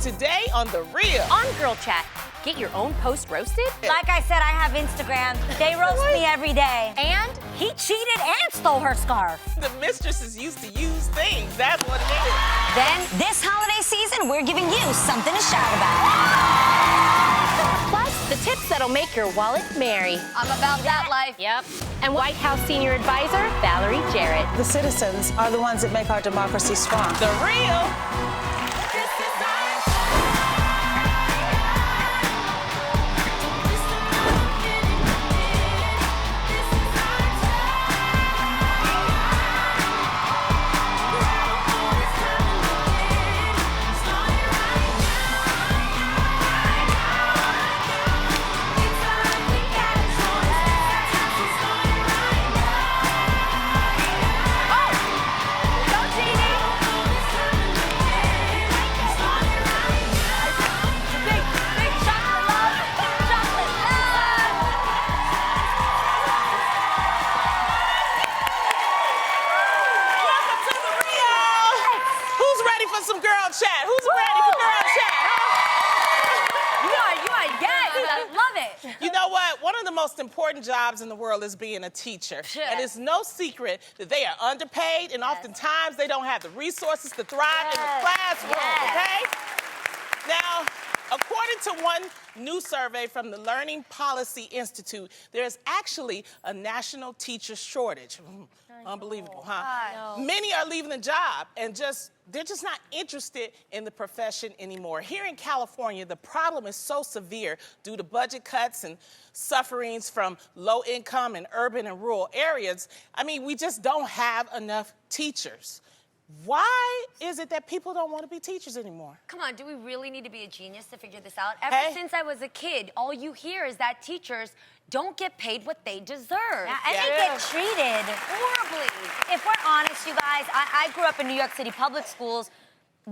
Today on The Real. On Girl Chat, get your own post roasted. Like I said, I have Instagram. They roast me every day. And he cheated and stole her scarf. The mistresses used to use things. That's what it is. Then, this holiday season, we're giving you something to shout about. plus, the tips that'll make your wallet merry. I'm about that life. Yep. And White House Senior Advisor, Valerie Jarrett. The citizens are the ones that make our democracy strong. The Real. Some girl chat. Who's ready for girl chat? You are, yes. I love it. You know what? One of the most important jobs in the world is being a teacher. Yeah. And it's no secret that they are underpaid and oftentimes they don't have the resources to thrive in the classroom, okay? Now, according to one new survey from the Learning Policy Institute, there's actually a national teacher shortage. Unbelievable, huh? Many are leaving the job and they're just not interested in the profession anymore. Here in California, the problem is so severe due to budget cuts and sufferings from low-income and urban and rural areas. I mean, we just don't have enough teachers. Why is it that people don't want to be teachers anymore? Come on, do we really need to be a genius to figure this out? Ever since I was a kid, all you hear is that teachers don't get paid what they deserve. Yeah, and they get treated horribly. If we're honest, you guys, I grew up in New York City public schools.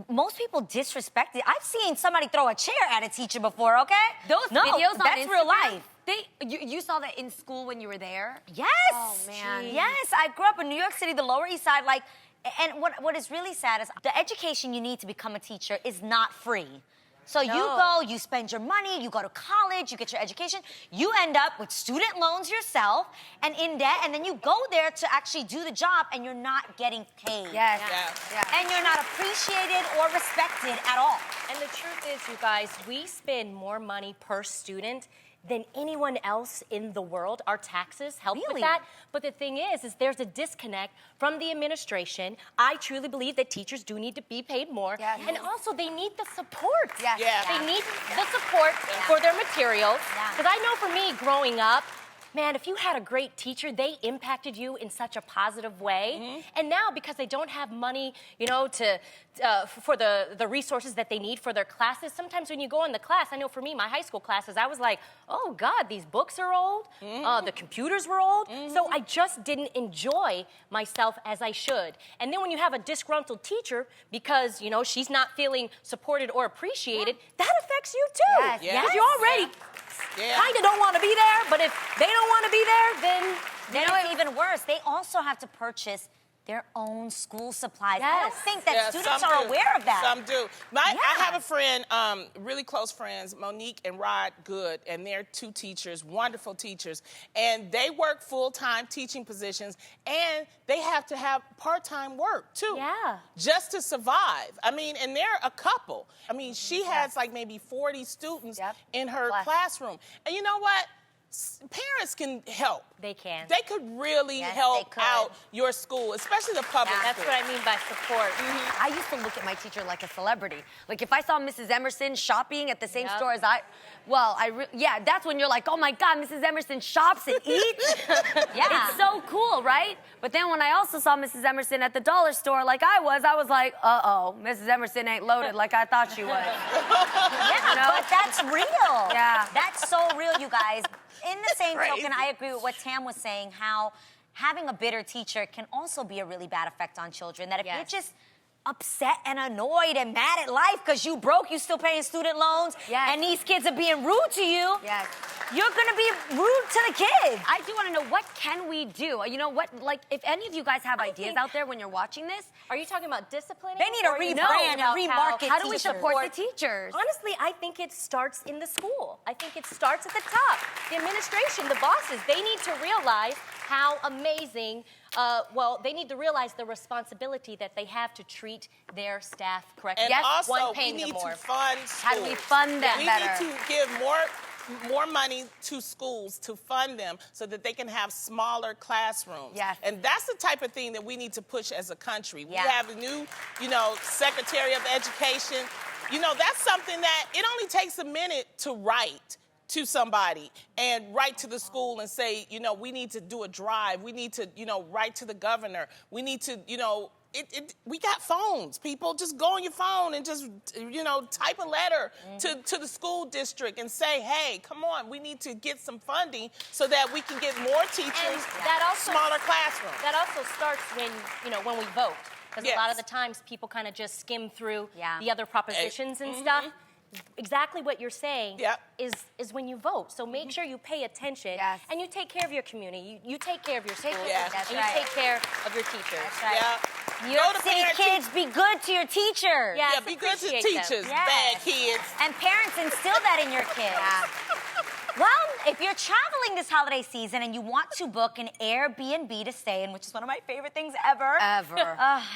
Most people disrespect it. I've seen somebody throw a chair at a teacher before, okay? Those videos on that's Instagram, real life. You saw that in school when you were there? Yes. Oh, man. Yes, I grew up in New York City, the Lower East Side, and what is really sad is the education you need to become a teacher is not free. So you go, you spend your money, you go to college, you get your education, you end up with student loans yourself and in debt, and then you go there to actually do the job and you're not getting paid. Yes. And you're not appreciated or respected at all. And the truth is, you guys, we spend more money per student than anyone else in the world. Our taxes help with that. But the thing is there's a disconnect from the administration. I truly believe that teachers do need to be paid more. Yes. And also they need the support. Yes. They need the support for their materials. Because I know for me growing up, man, if you had a great teacher, they impacted you in such a positive way. And now, because they don't have money, you know, for the resources that they need for their classes, sometimes when you go in the class, I know for me, my high school classes, I was like, oh God, these books are old, the computers were old, so I just didn't enjoy myself as I should. And then when you have a disgruntled teacher, because, you know, she's not feeling supported or appreciated, that affects you too. Because you already kind of don't want to be there, but if they don't want to be there, then... You know, even worse, they also have to purchase their own school supplies. I don't think that students are aware of that. Some do. I have a friend, really close friends, Monique and Rod Good, and they're two teachers, wonderful teachers, and they work full-time teaching positions, and they have to have part-time work, too. Just to survive. I mean, and they're a couple. I mean, she has like maybe 40 students in her classroom. And you know what? Parents can help. They can. They could really help out your school, especially the public That's school. what I mean by support. I used to look at my teacher like a celebrity. Like if I saw Mrs. Emerson shopping at the same store as that's when you're like, oh my God, Mrs. Emerson shops and eats. It's so cool, right? But then when I also saw Mrs. Emerson at the dollar store like I was like, uh-oh, Mrs. Emerson ain't loaded like I thought she was. But that's real. That's so real, you guys. In the same Crazy. token, I agree with what Tam was saying, how having a bitter teacher can also be a really bad effect on children. That if you're just upset and annoyed and mad at life because you broke, you still paying student loans, and these kids are being rude to you, you're gonna be rude to the kids. I do want to know, what can we do? You know what, like, if any of you guys have ideas out there when you're watching this. Are you talking about disciplining? They need to rebrand and remarket How do we teachers. support the teachers? Honestly, I think it starts in the school. I think it starts at the top. The administration, the bosses, they need to realize how amazing, they need to realize the responsibility that they have to treat their staff correctly. And also, one we paying them need more. to fund schools. How do we fund them better? We need to give more money to schools to fund them so that they can have smaller classrooms. Yes. And that's the type of thing that we need to push as a country. We Yeah. have a new, Secretary of Education. That's something that it only takes a minute to write to somebody and write to the school and say, we need to do a drive. We need to, write to the governor. We need to, we got phones, people. Just go on your phone and just, type a letter to the school district and say, hey, come on, we need to get some funding so that we can get more teachers, smaller classrooms. That also starts when we vote. Because a lot of the times people kind of just skim through the other propositions and stuff. Exactly what you're saying is when you vote. So make sure you pay attention and you take care of your community. You take care of your schools and you take care of your teachers. That's right. Yeah. New York City kids, be good to your teachers. Yes, Be good to appreciate teachers, them. bad kids. And parents, instill that in your kids. Well, if you're traveling this holiday season and you want to book an Airbnb to stay in, which is one of my favorite things ever.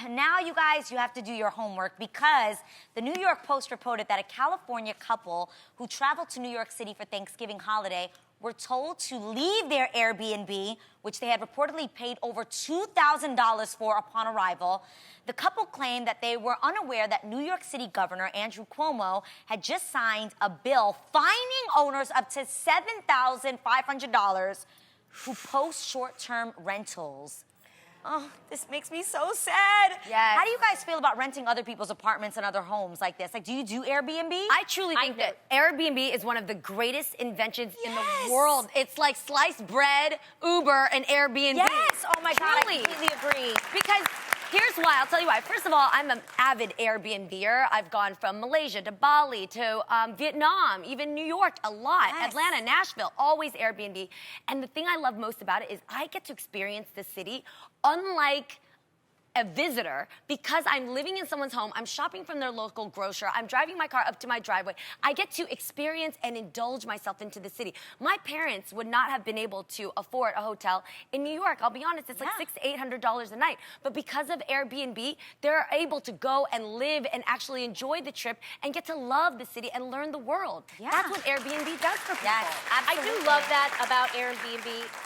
Now, you guys, you have to do your homework because the New York Post reported that a California couple who traveled to New York City for Thanksgiving holiday were told to leave their Airbnb, which they had reportedly paid over $2,000 for upon arrival. The couple claimed that they were unaware that New York City Governor Andrew Cuomo had just signed a bill fining owners up to $7,500 who post short-term rentals. Oh, this makes me so sad. Yes. How do you guys feel about renting other people's apartments and other homes like this? Like, do you do Airbnb? I truly think that Airbnb is one of the greatest inventions in the world. It's like sliced bread, Uber, and Airbnb. Yes. Oh my God, Truly. I completely agree. Because here's why. I'll tell you why. First of all, I'm an avid Airbnber. I've gone from Malaysia to Bali to Vietnam, even New York a lot. Yes. Atlanta, Nashville, always Airbnb. And the thing I love most about it is I get to experience the city unlike a visitor because I'm living in someone's home, I'm shopping from their local grocer, I'm driving my car up to my driveway. I get to experience and indulge myself into the city. My parents would not have been able to afford a hotel in New York. I'll be honest, it's like $600 to $800 a night. But because of Airbnb, they're able to go and live and actually enjoy the trip and get to love the city and learn the world. That's what Airbnb does for people. Yes, absolutely. I do love that about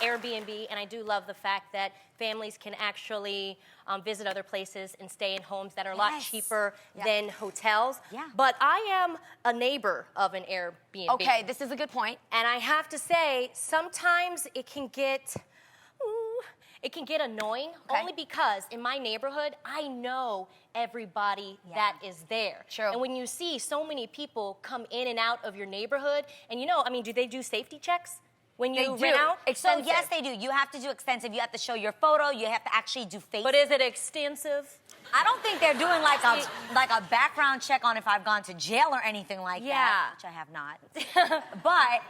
Airbnb, and I do love the fact that families can actually visit other places and stay in homes that are a lot cheaper than hotels. But I am a neighbor of an Airbnb. Okay, this is a good point. And I have to say, sometimes it can get annoying only because in my neighborhood, I know everybody that is there. True. And when you see so many people come in and out of your neighborhood, and do they do safety checks? When you rent out? So yes, they do. You have to do extensive. You have to show your photo. You have to actually do face. But is it extensive? I don't think they're doing like a background check on if I've gone to jail or anything like that, which I have not. But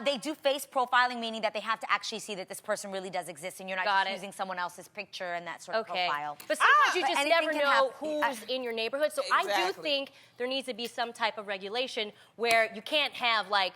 they do face profiling, meaning that they have to actually see that this person really does exist, and you're not just using someone else's picture and that sort of profile. But sometimes you just never can know who's in your neighborhood. So I do Exactly. think there needs to be some type of regulation where you can't have like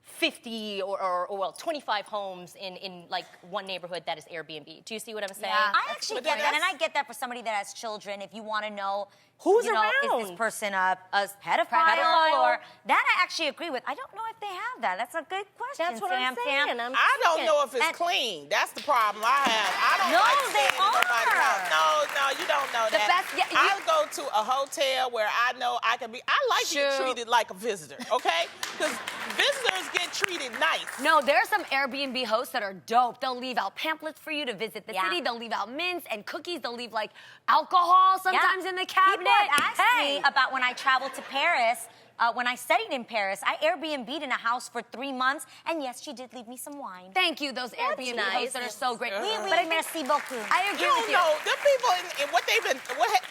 50 or 25 homes in like one neighborhood that is Airbnb. Do you see what I'm saying? I actually get that, and I get that for somebody that has children. If you want to know who's is around, this person a pedophile or that, I actually agree with. I don't know if they have that. That's a good question. That's what I'm saying. I don't know if it's clean. That's the problem I have. I don't No, like they staying in nobody's house. No, you don't know that. I'll go to a hotel where I know I can be. I like to get treated like a visitor, okay? Because visitors get treated nice. No, there are some Airbnb hosts that are dope. They'll leave out pamphlets for you to visit the city. They'll leave out mints and cookies. They'll leave like alcohol sometimes in the cabinet. People have asked me about when I traveled to Paris. when I studied in Paris, I Airbnb'd in a house for 3 months, and yes, she did leave me some wine. Thank you, those Airbnb nice. hosts that are so great. Oui, oui, But I think merci beaucoup. I agree You with don't you. know. The people in what they've been,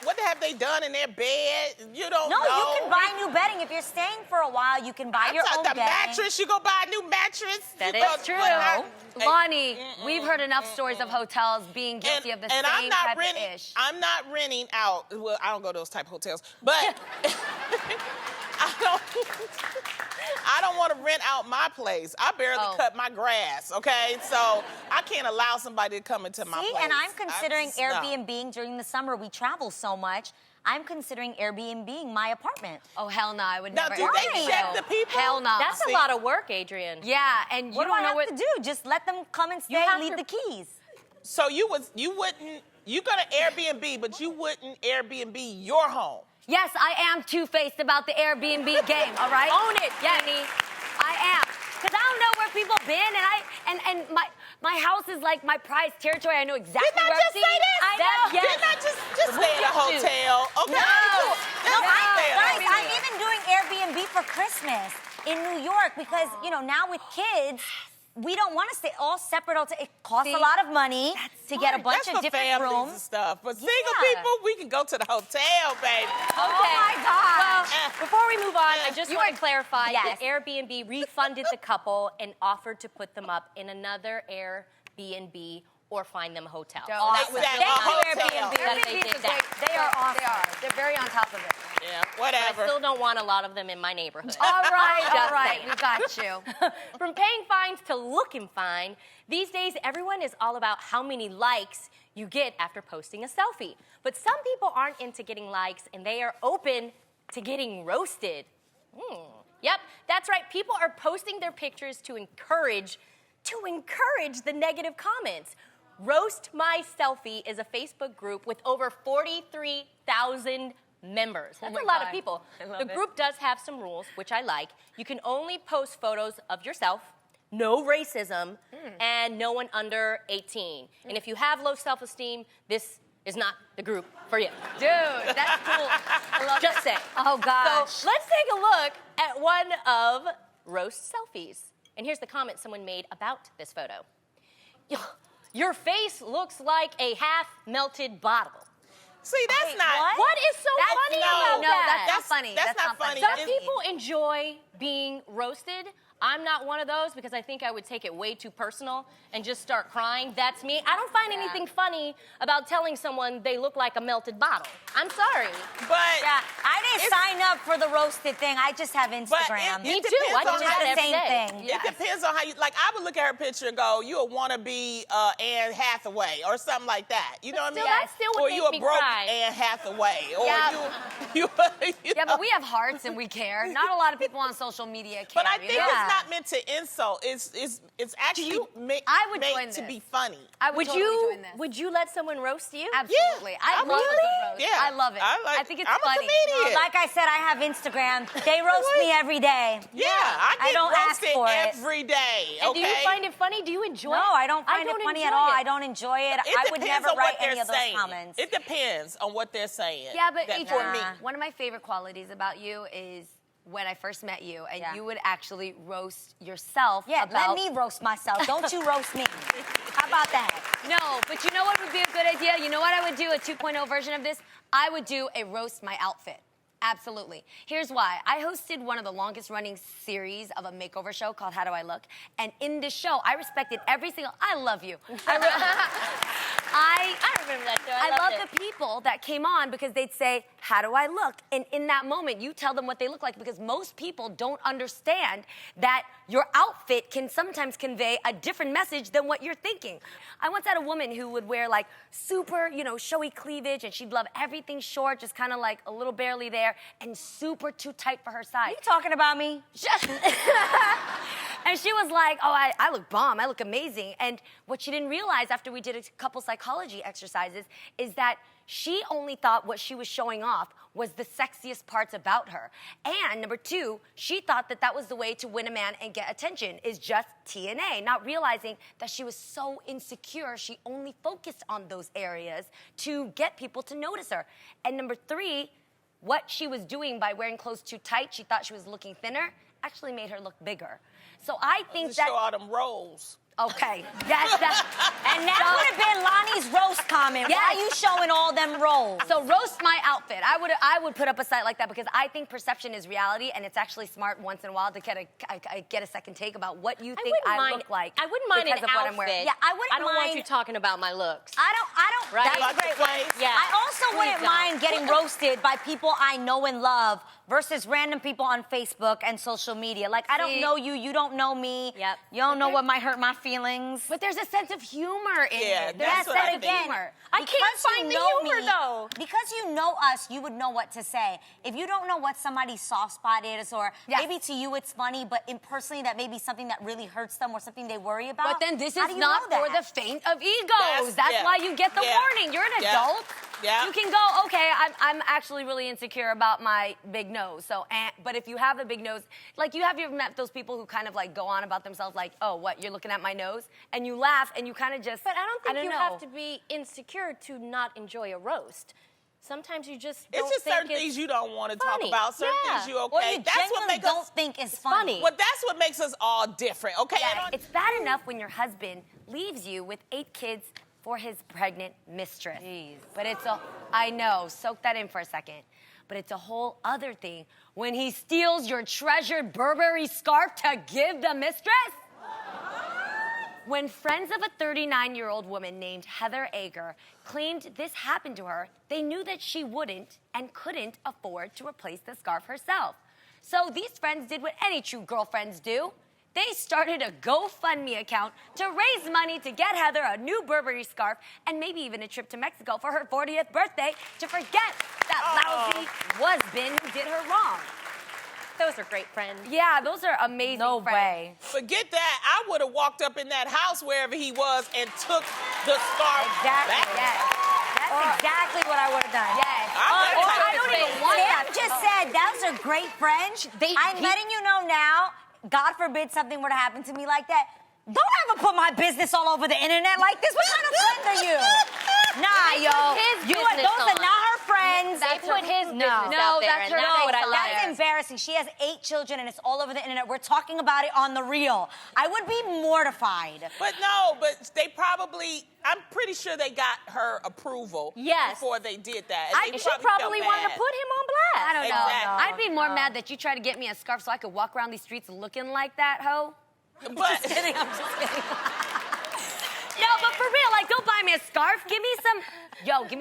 what have they done in their bed? You don't No, know. you can buy new bedding. If you're staying for a while, you can buy your own the bedding. mattress. You go buy a new mattress. That You is go- true. But Lonnie, we've heard enough stories of hotels being guilty of the and same type of ish. I'm not renting out. Well, I don't go to those type of hotels, but I don't want to rent out my place. I barely cut my grass, okay? So I can't allow somebody to come into my See, place. and I'm considering no. Airbnb during the summer. We travel so much. I'm considering Airbnb my apartment. Oh, hell no, I would Now, never. do they Airbnb. check the people? Hell no. That's a lot of work, Adrienne. Yeah, and you What do don't I know have what to do? Just let them come and stay, have leave to- the keys. So you gonna Airbnb, but you wouldn't Airbnb your home. Yes, I am two-faced about the Airbnb game, all right? Own it, yes, Jeannie. I am. Because I don't know where people been, and my house is like my prized territory. I know exactly Didn't I where just I'm say seeing. this? Yes. Didn't I just stay at a hotel? Okay. No, Stay at a guys, hotel. I'm even doing Airbnb for Christmas in New York because, now with kids, we don't want to stay all separate. It costs a lot of money to get a bunch That's of for different families rooms. and stuff. But single Yeah. people, we can go to the hotel, baby. Okay. Oh my God. Well, before we move on, I just want to clarify Yes. that Airbnb refunded the couple and offered to put them up in another Airbnb or find them a hotel. Oh, that was really a nice hotel. that they Airbnb did is that. great. They are awesome. They are. They're very on top of it. Yeah, I whatever. still don't want a lot of them in my neighborhood. All right, Just all right. saying. We got you. From paying fines to looking fine, these days everyone is all about how many likes you get after posting a selfie. But some people aren't into getting likes and they are open to getting roasted. Yep, that's right. People are posting their pictures to encourage the negative comments. Roast My Selfie is a Facebook group with over 43,000 members. That's my a lot of God. people. I love The it. group does have some rules, which I like. You can only post photos of yourself, no racism, and no one under 18. And if you have low self-esteem, this is not the group for you. Dude, that's cool. I love Just it. saying. Oh, gosh. So let's take a look at one of roast selfies. And here's the comment someone made about this photo. Your face looks like a half-melted bottle. See, that's not. What is so funny about no, that? that's not funny. That's not funny. Some It's- people enjoy being roasted. I'm not one of those because I think I would take it way too personal and just start crying. That's me. I don't find anything funny about telling someone they look like a melted bottle. I'm sorry. But Yeah, I didn't sign up for the roasted thing. I just have Instagram. Me too. depends I do on that how the every same day. thing. It depends on how you, like, I would look at her picture and go, you a wannabe Anne Hathaway or something like that. You know what I mean? still, that still would or make you a me broke cry. Anne Hathaway. Or Yeah. you Yeah, know? but we have hearts and we care. Not a lot of people on social media care. But I you think know? it's not meant to insult. It's actually I would join made to this. be funny. I would totally join this. Would you let someone roast you? Absolutely. I love a good roast. Yeah. I love it. I think it's I'm funny. a comedian. Like I said, I have Instagram. They roast me every day. Yeah, I I get don't ask roasted for it. every day. And okay? do you find it funny? Do you enjoy it? No, I don't find it funny at enjoy all. it. I don't enjoy it. It I would depends never on what write any they're of those saying. comments. It depends on what they're saying. Yeah, but That- Adrienne, for me. one of my favorite qualities about you is when I first met you, and Yeah. you would actually roast yourself. Yeah, about... let me roast myself. Don't you roast me. How about that? No, but you know what would be a good idea? You know what I would do, a 2.0 version of this? I would do a roast my outfit. Absolutely. Here's why. I hosted one of the longest running series of a makeover show called How Do I Look? And in this show, I respected every single, I love you. I remember that show. I loved love it. the people that came on because they'd say, how do I look? And in that moment, you tell them what they look like because most people don't understand that your outfit can sometimes convey a different message than what you're thinking. I once had a woman who would wear like super, showy cleavage and she'd love everything short, just kind of like a little barely there and super too tight for her size. You talking about me? And she was like, oh, I look bomb. I look amazing. And what she didn't realize after we did a couple psychology exercises is that she only thought what she was showing off was the sexiest parts about her. And number two, she thought that that was the way to win a man and get attention, is just TNA, not realizing that she was so insecure, she only focused on those areas to get people to notice her. And number three, what she was doing by wearing clothes too tight, she thought she was looking thinner, actually made her look bigger. So I think To that... show all them rolls. Okay, that's that. And that would have been Lonnie's roast comment. Yes. Why are you showing all them rolls? So roast my outfit. I would put up a site like that because I think perception is reality, and it's actually smart once in a while to get a second take about what you think I look like. I wouldn't mind because an of what I'm wearing. outfit. Yeah, I wouldn't I don't want mind- you talking about my looks. I don't. Right. That's Like a great the one. face? Yeah. I also wouldn't Please don't. mind getting roasted by people I know and love versus random people on Facebook and social media. Like, I don't See? know you, you don't know me. Yep. You don't know what might hurt my feelings. But there's a sense of humor in Yeah, it. that's There's what a I sense of think. humor. I can't Because you find the know humor, me- though. Because you know us, you would know what to say. If you don't know what somebody's soft spot is, or Yes. maybe to you it's funny, but personally that may be something that really hurts them or something they worry about. But then this how is do you not know for the that? faint of egos. That's yeah. why you get the Yeah. warning. You're an Yeah. adult. Yeah. You can go, okay, I'm actually really insecure about my big nose. So, but if you have a big nose, like you ever met those people who kind of like go on about themselves like, oh, what, you're looking at my nose? And you laugh and you kind of just, But I don't think you know. have to be insecure to not enjoy a roast. Sometimes you just don't It's just think certain it's things you don't want to talk funny. about. Certain Yeah. things you okay. Or you That's what genuinely makes don't us. think is funny. Well, that's what makes us all different. Okay. Yeah, And on- it's bad enough when your husband leaves you with 8 kids for his pregnant mistress. Jeez. But I know, soak that in for a second. But it's a whole other thing when he steals your treasured Burberry scarf to give the mistress. When friends of a 39-year-old woman named Heather Ager claimed this happened to her, they knew that she wouldn't and couldn't afford to replace the scarf herself. So these friends did what any true girlfriends do. They started a GoFundMe account to raise money to get Heather a new Burberry scarf and maybe even a trip to Mexico for her 40th birthday to forget that lousy husband who did her wrong. Those are great friends. Yeah, those are amazing No friends. way. Forget that. I would have walked up in that house wherever he was and took the scarf Exactly. back. Yes. That's exactly what I would have done. Yes. I Or bet I you don't could even say- want Sam that. just said those are great friends. I'm letting you know now, God forbid something were to happen to me like that. Don't ever put my business all over the internet like this. What kind of friend are you? Nah, yo. his You are, business those are on. not her friends. They put his business No, out there, that's and her that's own. what I That's like. embarrassing. She has 8 children and it's all over the internet. We're talking about it on the real. I would be mortified. But no, but they probably, I'm pretty sure they got her approval Yes. before they did that. And she probably felt wanted to bad. put him on blast. I don't know. Exactly. I'd be more mad that you tried to get me a scarf so I could walk around these streets looking like that hoe. But I'm just kidding. No, but for real, like, don't buy me a scarf. Give me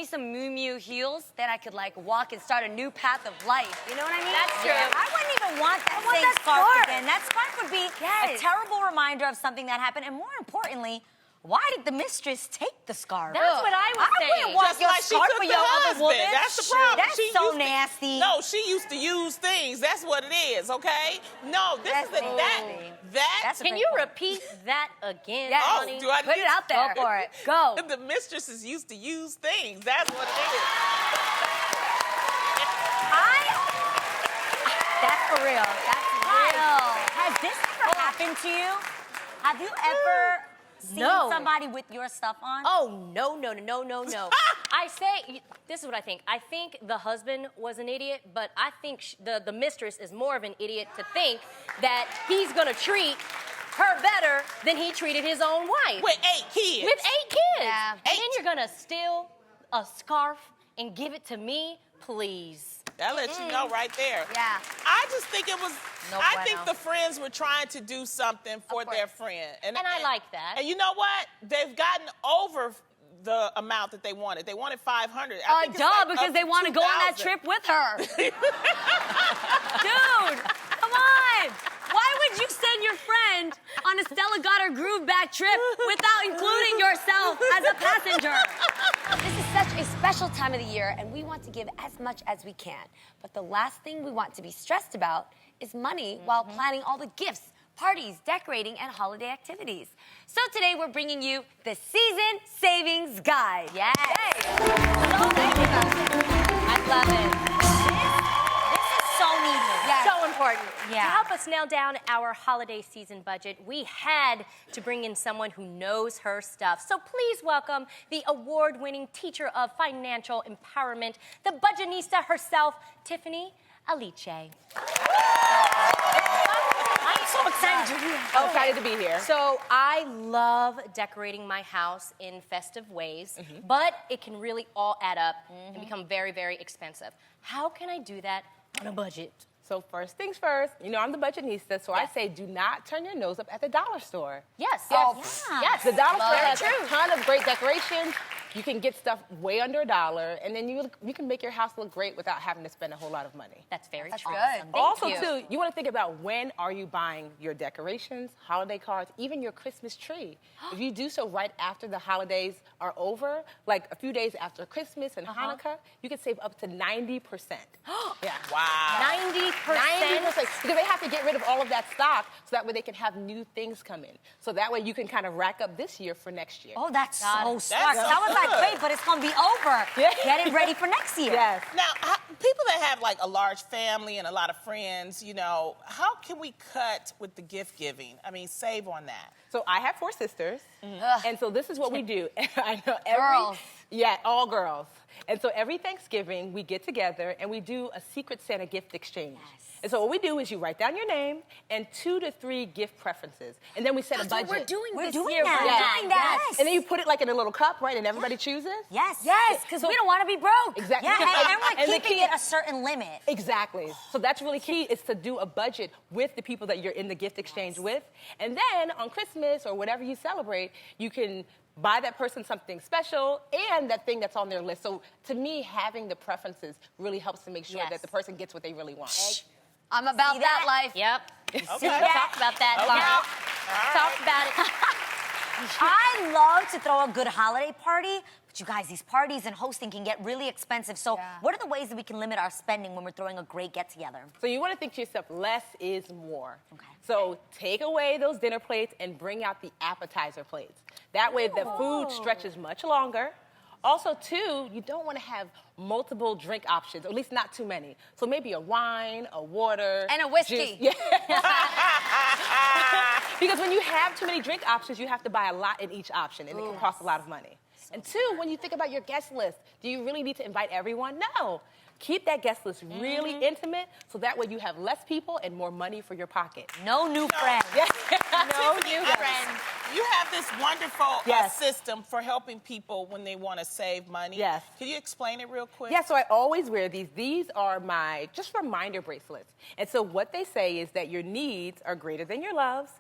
some Miu Miu heels that I could, like, walk and start a new path of life. You know what I mean? That's true. I wouldn't even want that want same that scarf scarf. again. That scarf would be Yes. a terrible reminder of something that happened. And more importantly, why did the mistress take the scarf? That's what I was I saying. wouldn't want just your like she scarf took for the your other husband. woman. That's the problem. That's She so used to- nasty. No, she used to use things. That's what it is, okay? No, this That's is nasty. that. That's a Can great you point. repeat that again, Yes. Oh, honey? do I Put it out there. Go for it. Go. The mistresses used to use things. That's what it is. That's for real. That's real. Has this ever happened to you? Have you ever seen No. somebody with your stuff on? Oh, no. I say, this is what I think. I think the husband was an idiot, but I think the mistress is more of an idiot to think that he's going to treat her better than he treated his own wife. With 8 kids. With 8 kids. Yeah. And then you're going to steal a scarf and give it to me? Please. That lets you know right there. Yeah. I just think it was. No I bueno. think the friends were trying to do something for their friend, And I like that. And you know what? They've gotten over the amount that they wanted. They wanted $500. Because they want to go on that trip with her. Dude, come on. Why would you send your friend on a Stella Goddard Groove back trip without including yourself as a passenger? This is such a special time of the year, and we want to give as much as we can. But the last thing we want to be stressed about is money while planning all the gifts, parties, decorating, and holiday activities. So today we're bringing you the Season Savings Guide. Yes. So thank you. I love it. This is so needed. Yes. So important. Yeah. To help us nail down our holiday season budget, we had to bring in someone who knows her stuff. So please welcome the award-winning teacher of financial empowerment, the budgetnista herself, Tiffany Aliche. I'm so excited to be here. So excited to be here. So I love decorating my house in festive ways, but it can really all add up and become very, very expensive. How can I do that on a budget? So first things first, you know I'm the budgetnista, so I say do not turn your nose up at the dollar store. Yes. Yes, the dollar store has Very a ton of great decorations. You can get stuff way under $1, and then you can make your house look great without having to spend a whole lot of money. That's very That's true. good. Also, too, you want to think about when are you buying your decorations, holiday cards, even your Christmas tree. If you do so right after the holidays are over, like a few days after Christmas and Hanukkah, you can save up to 90%. Yeah. Wow. 90%? 90%. Because they have to get rid of all of that stock so that way they can have new things come in. So that way you can kind of rack up this year for next year. Oh, that's so Got it. smart. That's I was so like, good. wait, but it's gonna be over. Yeah. Getting ready for next year. Yes. Now, people that have like a large family and a lot of friends, you know, how can we cut with the gift giving? I mean, save on that. So I have 4 sisters, and so this is what we do. I know Girls. Yeah, all girls. And so every Thanksgiving we get together and we do a Secret Santa gift exchange. And so what we do is you write down your name and 2 to 3 gift preferences, and then we set a budget. We're doing that. Yes. And then you put it like in a little cup, right? And everybody chooses. Yes. Yes, because we don't want to be broke. Exactly. Yeah, and everyone And the keeping key- it a certain limit. Exactly. So that's really key is to do a budget with the people that you're in the gift exchange with. And then on Christmas or whatever you celebrate, you can buy that person something special and that thing that's on their list. So to me, having the preferences really helps to make sure Yes. that the person gets what they really want. I'm about See that that? life. Yep. Okay. Talk about that. Okay. Now, talk about it. I love to throw a good holiday party, but you guys, these parties and hosting can get really expensive. So what are the ways that we can limit our spending when we're throwing a great get-together? So you want to think to yourself, less is more. Okay. So take away those dinner plates and bring out the appetizer plates. That way the food stretches much longer. Also, too, you don't want to have multiple drink options, or at least not too many. So maybe a wine, a water. And a whiskey. Juice. Yeah. Because when you have too many drink options, you have to buy a lot in each option, and it can cost a lot of money. And 2, when you think about your guest list, do you really need to invite everyone? No. Keep that guest list really intimate, so that way you have less people and more money for your pocket. No new friends. No new friends. You have this wonderful Yes. system for helping people when they want to save money. Yes. Can you explain it real quick? Yeah, so I always wear these. These are my just reminder bracelets. And so what they say is that your needs are greater than your loves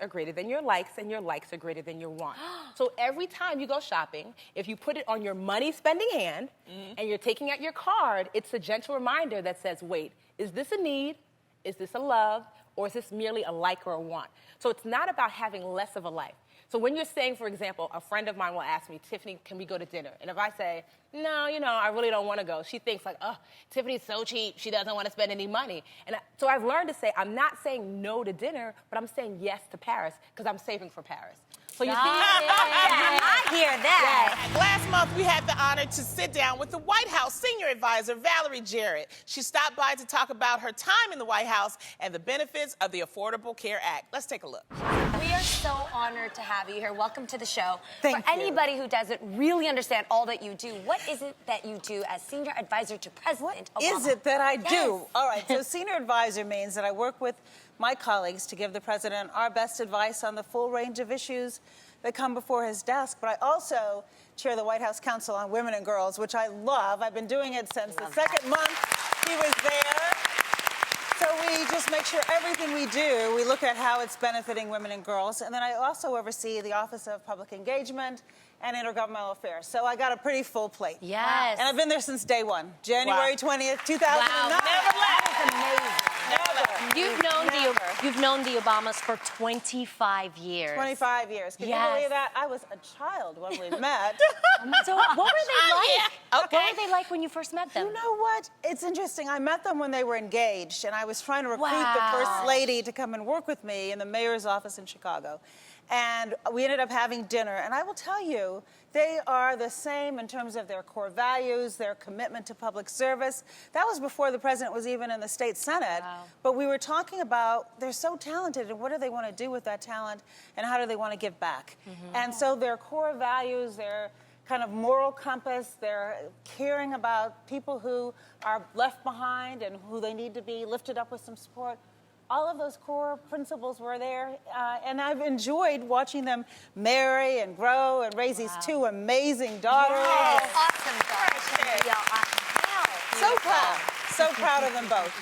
are greater than your likes, and your likes are greater than your wants. So every time you go shopping, if you put it on your money spending hand and you're taking out your card, it's a gentle reminder that says, wait, is this a need? Is this a love? Or is this merely a like or a want? So it's not about having less of a life. So when you're saying, for example, a friend of mine will ask me, Tiffany, can we go to dinner? And if I say, no, you know, I really don't want to go, she thinks like, oh, Tiffany's so cheap, she doesn't want to spend any money. And so I've learned to say, I'm not saying no to dinner, but I'm saying yes to Paris because I'm saving for Paris. So you see, I hear that. Last month, we had the honor to sit down with the White House Senior Advisor, Valerie Jarrett. She stopped by to talk about her time in the White House and the benefits of the Affordable Care Act. Let's take a look. We are so honored to have you here. Welcome to the show. Thank For you. anybody who doesn't really understand all that you do, what is it that you do as senior advisor to President Obama? Is it that I do? Yes. All right, so senior advisor means that I work with my colleagues to give the president our best advice on the full range of issues that come before his desk. But I also chair the White House Council on Women and Girls, which I love. I've been doing it since the second month he was there. So we just make sure everything we do, we look at how it's benefiting women and girls. And then I also oversee the Office of Public Engagement and Intergovernmental Affairs. So I got a pretty full plate. Yes. And I've been there since day one, January 20th, 2009. Wow. Never left. Amazing. You've known the Obamas for 25 years. 25 years. Can you Yes. believe that? I was a child when we met. So what were they like? Yeah. Okay. What were they like when you first met them? You know what? It's interesting. I met them when they were engaged, and I was trying to recruit the Wow. First Lady to come and work with me in the mayor's office in Chicago. And we ended up having dinner. And I will tell you, they are the same in terms of their core values, their commitment to public service. That was before the president was even in the state senate. Wow. But we were talking about they're so talented, and what do they want to do with that talent, and how do they want to give back? And so their core values, their kind of moral compass, they're caring about people who are left behind and who they need to be lifted up with some support. All of those core principles were there, and I've enjoyed watching them marry and grow and raise these two amazing daughters. Awesome daughters. So proud of them both.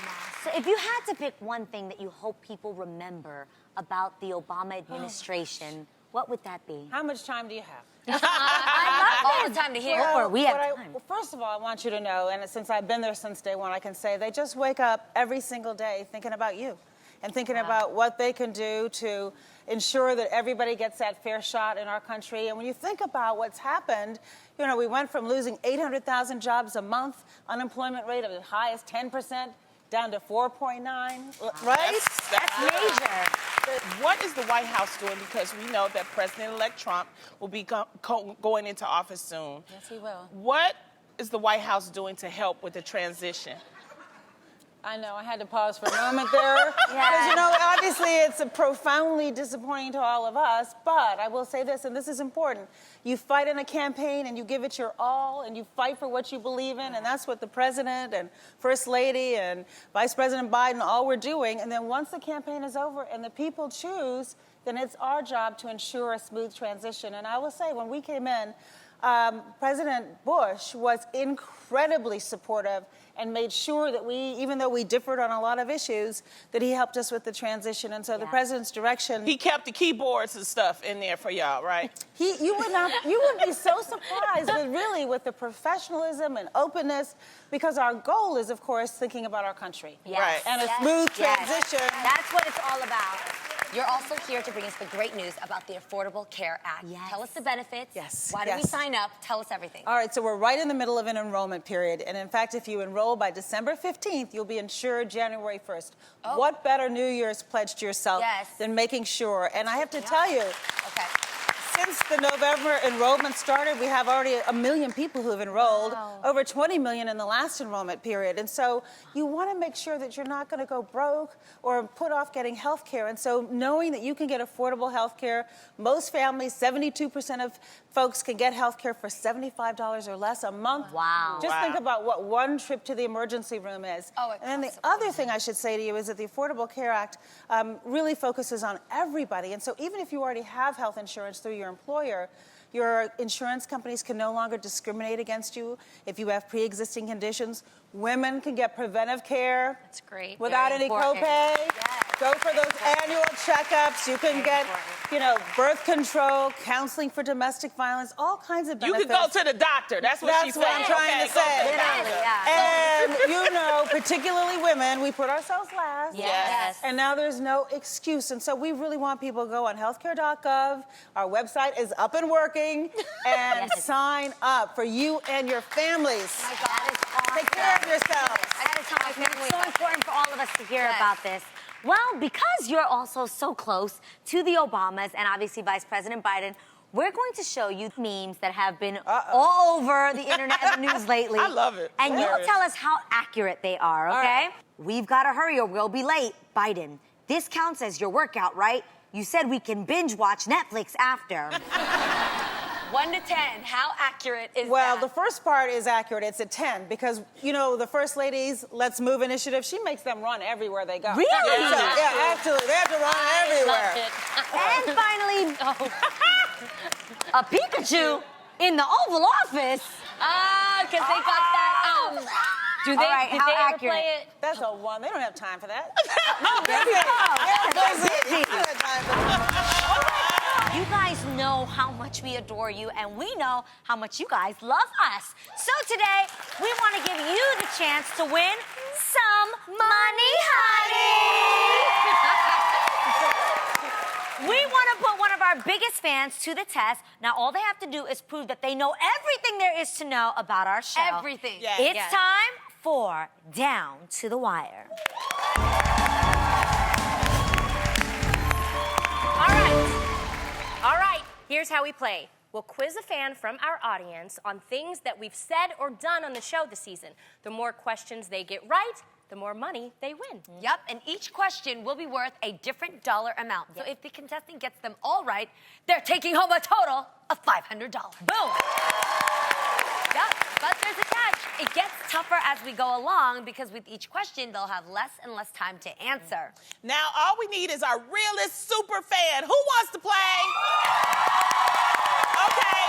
So if you had to pick one thing that you hope people remember about the Obama administration, what would that be? How much time do you have? I love All the time to hear. Well, we have What time. well, first of all, I want you to know, and since I've been there since day one, I can say they just wake up every single day thinking about you and thinking about what they can do to ensure that everybody gets that fair shot in our country. And when you think about what's happened, you know, we went from losing 800,000 jobs a month, unemployment rate of as high as 10%, down to 4.9, right? That's major. What is the White House doing? Because we know that President-elect Trump will be going into office soon. Yes, he will. What is the White House doing to help with the transition? I know, I had to pause for a moment there. Because, you know, obviously it's profoundly disappointing to all of us, but I will say this, and this is important. You fight in a campaign and you give it your all and you fight for what you believe in, and that's what the president and First Lady and Vice President Biden all were doing. And then once the campaign is over and the people choose, then it's our job to ensure a smooth transition. And I will say, when we came in, President Bush was incredibly supportive and made sure that we, even though we differed on a lot of issues, that he helped us with the transition. And so the president's direction. He kept the keyboards and stuff in there for y'all, right? You would be so surprised, but really with the professionalism and openness, because our goal is, of course, thinking about our country. Right. And a smooth transition. That's what it's all about. You're also here to bring us the great news about the Affordable Care Act. Yes. Tell us the benefits. Yes, Why do we yes. sign up? Tell us everything. All right, so we're right in the middle of an enrollment period. And in fact, if you enroll by December 15th, you'll be insured January 1st. What better New Year's pledge to yourself than making sure? And I have to tell you, Okay. since the November enrollment started, we have already 1 million people who have enrolled, over 20 million in the last enrollment period. And so you want to make sure that you're not going to go broke or put off getting health care. And so knowing that you can get affordable health care, most families, 72% of folks can get health care for $75 or less a month. Wow. Just think about what one trip to the emergency room is. Oh, it and then the costs other thing I should say to you is that the Affordable Care Act really focuses on everybody. And so even if you already have health insurance through your employer, your insurance companies can no longer discriminate against you if you have pre-existing conditions. Women can get preventive care. That's great. Without Very any important. copay. Yes. Go for those annual checkups. You can get, you know, birth control, counseling for domestic violence, all kinds of You benefits. can go to the doctor. That's what she's That's what saying. I'm trying to Go say. the doctor. And, you know, particularly women, we put ourselves last. Yes. And now there's no excuse. And so we really want people to go on healthcare.gov. Our website is up and working. And sign up for you and your families. My God, that is awesome. Take care of yourselves. That is how I can't wait. It's so important for all of us to hear about this. Well, because you're also so close to the Obamas and obviously Vice President Biden, we're going to show you memes that have been all over the internet and the news lately. I love it. And you'll Hilarious. tell us how accurate they are, okay? We've got to hurry or we'll be late. Biden, this counts as your workout, right? You said we can binge watch Netflix after. 1 to 10. How accurate is Well, that? the first part is accurate. It's a 10 because, you know, the First Lady's Let's Move initiative, she makes them run everywhere they go. Really? So, yeah, absolutely. They have to run everywhere. And finally, a Pikachu in the Oval Office. Because they got that. Do they, All right, did how they ever accurate? play it? That's a 1. They don't have time for that. You guys know how much we adore you, and we know how much you guys love us. So today, we want to give you the chance to win some money, honey. We want to put one of our biggest fans to the test. Now, all they have to do is prove that they know everything there is to know about our show. Everything. Yes. It's time for Down to the Wire. All right. here's how we play. We'll quiz a fan from our audience on things that we've said or done on the show this season. The more questions they get right, the more money they win. Yep, and each question will be worth a different dollar amount. So if the contestant gets them all right, they're taking home a total of $500. Boom! Yep, but there's a catch. It gets tougher as we go along because with each question, they'll have less and less time to answer. Now, all we need is our realest super fan. Who wants to play? Okay,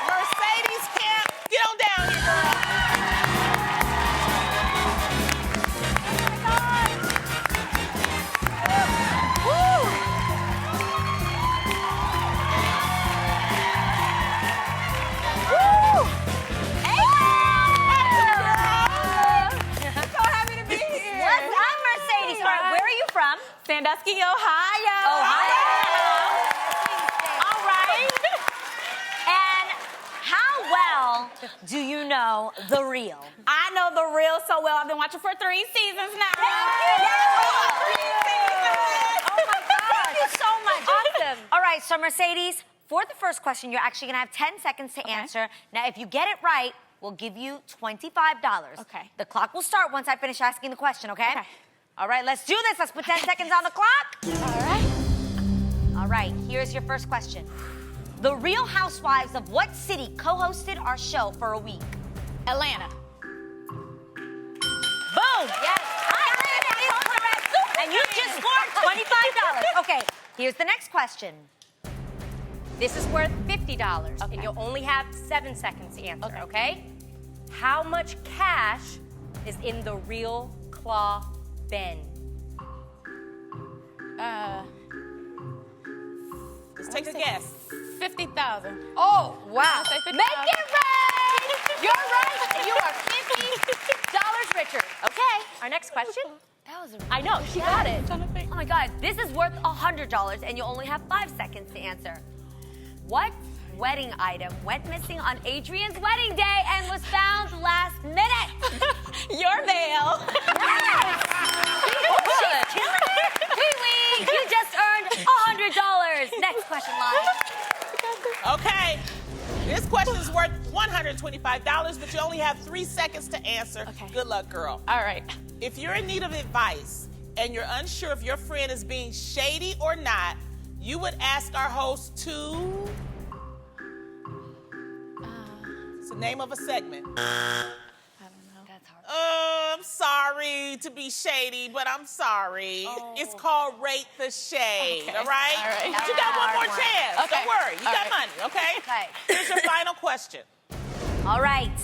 Mercedes Camp, get on down here, girl. Sandusky, Ohio. Ohio. All right. And how well do you know The Real? I know The Real so well. I've been watching for 3 seasons now. Oh my gosh. Thank you so much. Awesome. All right, so Mercedes, for the first question, you're actually gonna have 10 seconds to answer. Now, if you get it right, we'll give you $25. Okay. The clock will start once I finish asking the question, okay? Okay. All right, let's do this. Let's put 10 seconds on the clock. All right. All right, here's your first question. The Real Housewives of what city co-hosted our show for a week? Atlanta. Boom! Yes. That is correct. And you just scored $25. Okay, here's the next question. This is worth $50, and you'll only have 7 seconds to answer, okay? How much cash is in the Real Claw bin? Let's take a guess. 50,000. Oh, wow. Say 50,000. Make it right! You're right. You are $50 richer. Okay, our next question. That was I know, she got it. Oh my God, this is worth $100 and you only have 5 seconds to answer. What wedding item went missing on Adrienne's wedding day and was found last minute? Your mail. She's killing it. Wee-wee, you just earned $100. Next question, Lyle. Okay, this question is worth $125, but you only have 3 seconds to answer. Okay. Good luck, girl. All right. If you're in need of advice and you're unsure if your friend is being shady or not, you would ask our host to... It's the name of a segment. I don't know. That's hard. I'm sorry to be shady, but I'm sorry. It's called Rate the Shade, Okay. all right? All right. But you got one more chance. Okay. Don't worry. You All got right. money, okay? Okay. Here's your final question. All right.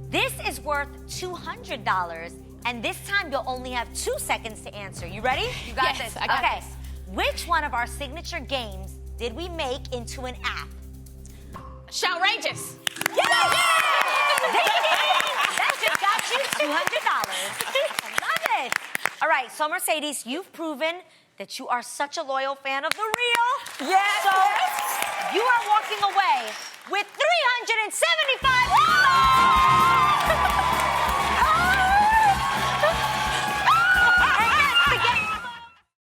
This is worth $200, and this time you'll only have 2 seconds to answer. You ready? You got Yes, this. I got Okay. this. Which one of our signature games did we make into an app? Shoutrageous. That just got you $200. Love it. All right, so Mercedes, you've proven that you are such a loyal fan of The Real. Yes. So you are walking away with $375.